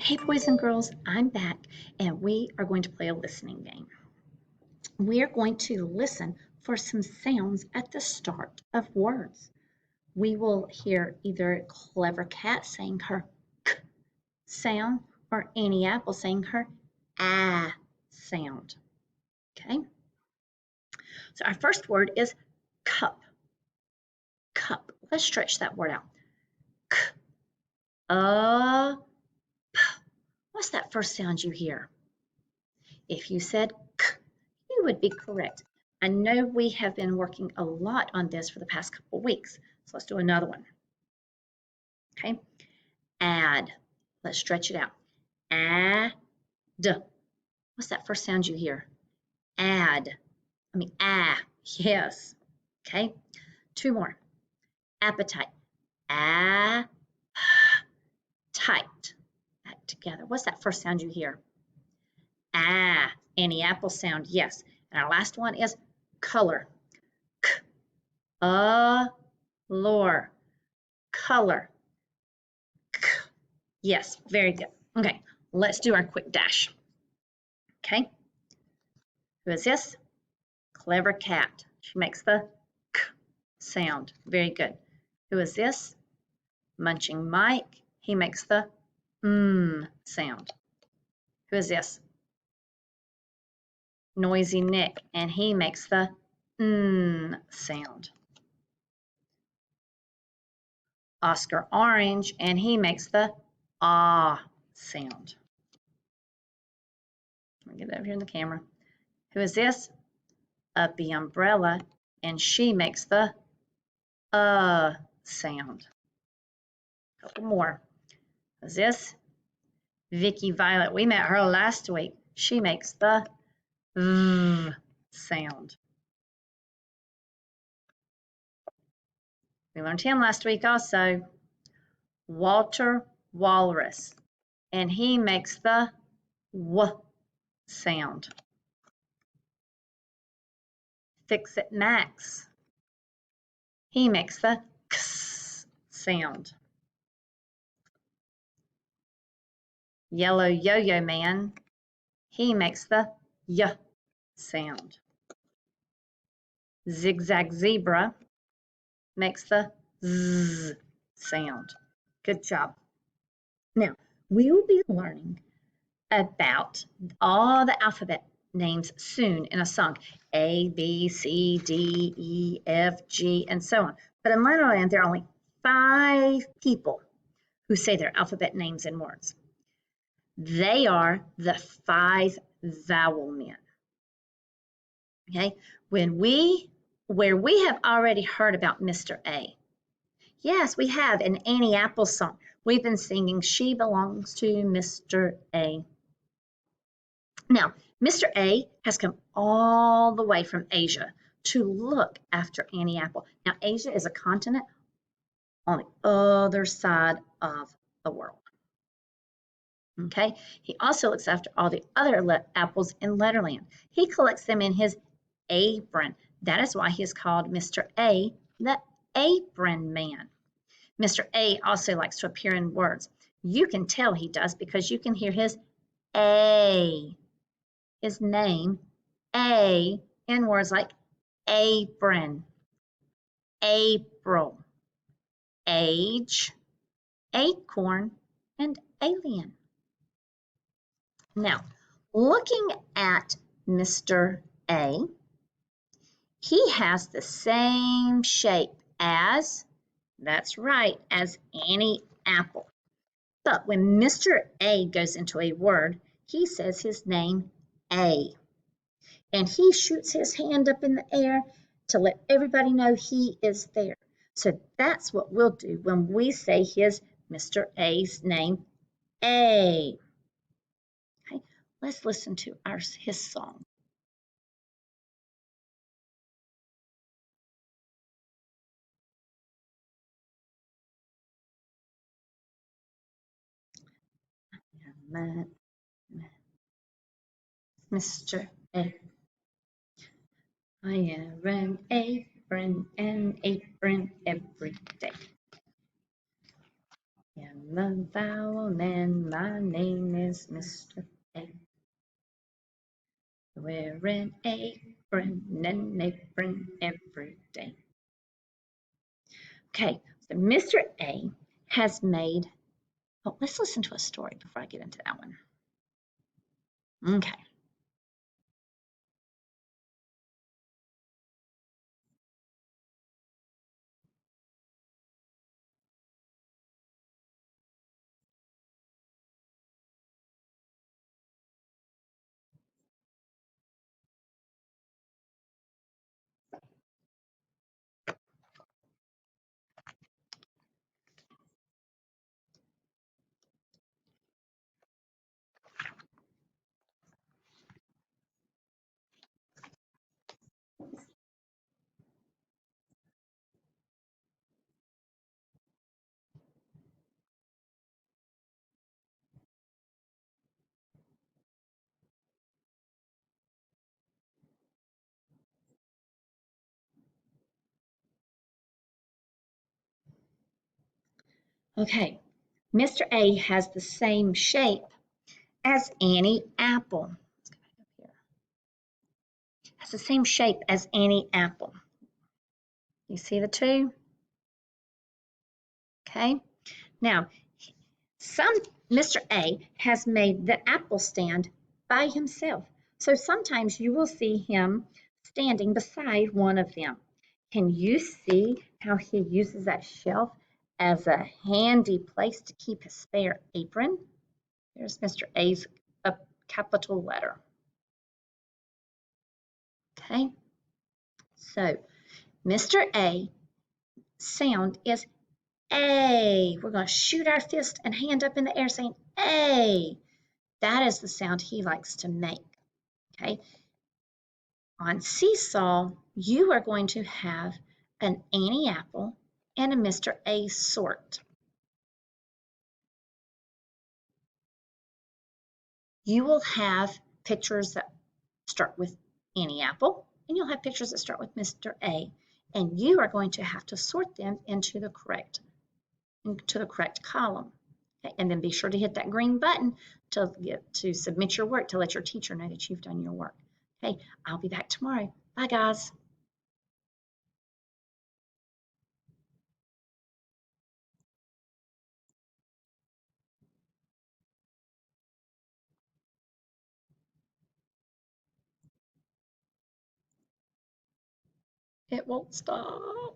Hey boys and girls, I'm back and we are going to play a listening game. We are going to listen for some sounds at the start of words. We will hear either Clever Cat saying her k sound or Annie Apple saying her ah sound. Okay? So our first word is cup. Cup. Let's stretch that word out. K, p. What's that first sound you hear? If you said k, you would be correct. I know we have been working a lot on this for the past couple of weeks, so let's do another one. Okay, add. Let's stretch it out. Add. What's that first sound you hear? Add. Ah. Yes. Okay. Two more. Appetite. Tight. That together. What's that first sound you hear? Ah. Any apple sound? Yes. And our last one is color. Lore. Color. Yes, very good. Okay, let's do our quick dash. Okay, who is this? Clever Cat. She makes the k sound. Very good. Who is this? Munching Mike. He makes the sound. Who is this? Noisy Nick, and he makes the sound. Oscar Orange, and he makes the ah sound. Let me get that over here in the camera. Who is this? Uppy Umbrella, and she makes the sound. A couple more. Is this? Vicky Violet. We met her last week. She makes the v sound. We learned him last week also. Walter Walrus, and he makes the w sound. Fix It Max. He makes the x sound. Yellow Yo-Yo Man. He makes the y sound. Zigzag Zebra makes the z sound. Good job. Now, we will be learning about all the alphabet names soon in a song. A, B, C, D, E, F, G, and so on. But in Learnerland, there are only 5 people who say their alphabet names in words. They are the 5 vowel men. Okay, where we have already heard about Mr. A. Yes, we have an Annie Apple song. We've been singing She Belongs to Mr. A. Now, Mr. A has come all the way from Asia to look after Annie Apple. Now, Asia is a continent on the other side of the world. Okay, he also looks after all the other apples in Letterland. He collects them in his apron. That is why he is called Mr. A, the apron man. Mr. A also likes to appear in words. You can tell he does because you can hear his A, his name, A, in words like apron, April, age, acorn, and alien. Now, looking at Mr. A, he has the same shape as, that's right, as Annie Apple. But when Mr. A goes into a word, he says his name A. And he shoots his hand up in the air to let everybody know he is there. So that's what we'll do when we say his Mr. A's name, A. Okay, let's listen to his song. Mr. A. I wear an apron every day. am a vowel man, my name is Mr. A. Wear an apron every day. Okay, so Mr. A has made, oh, let's listen to a story before I get into that one. Okay. Okay, Mr. A has the same shape as Annie Apple. Let's go back up here. Has the same shape as Annie Apple. You see the two? Okay. Now, some Mr. A has made the apple stand by himself. So sometimes you will see him standing beside one of them. Can you see how he uses that shelf as a handy place to keep his spare apron? There's Mr. A's capital letter. Okay, so Mr. A sound is A. We're going to shoot our fist and hand up in the air saying A. That is the sound he likes to make. Okay, on Seesaw, you are going to have an Annie Apple and a Mr. A sort. You will have pictures that start with Annie Apple, and you'll have pictures that start with Mr. A, and you are going to have to sort them into the correct column. Okay, and then be sure to hit that green button to submit your work to let your teacher know that you've done your work. Okay, I'll be back tomorrow. Bye, guys. It won't stop.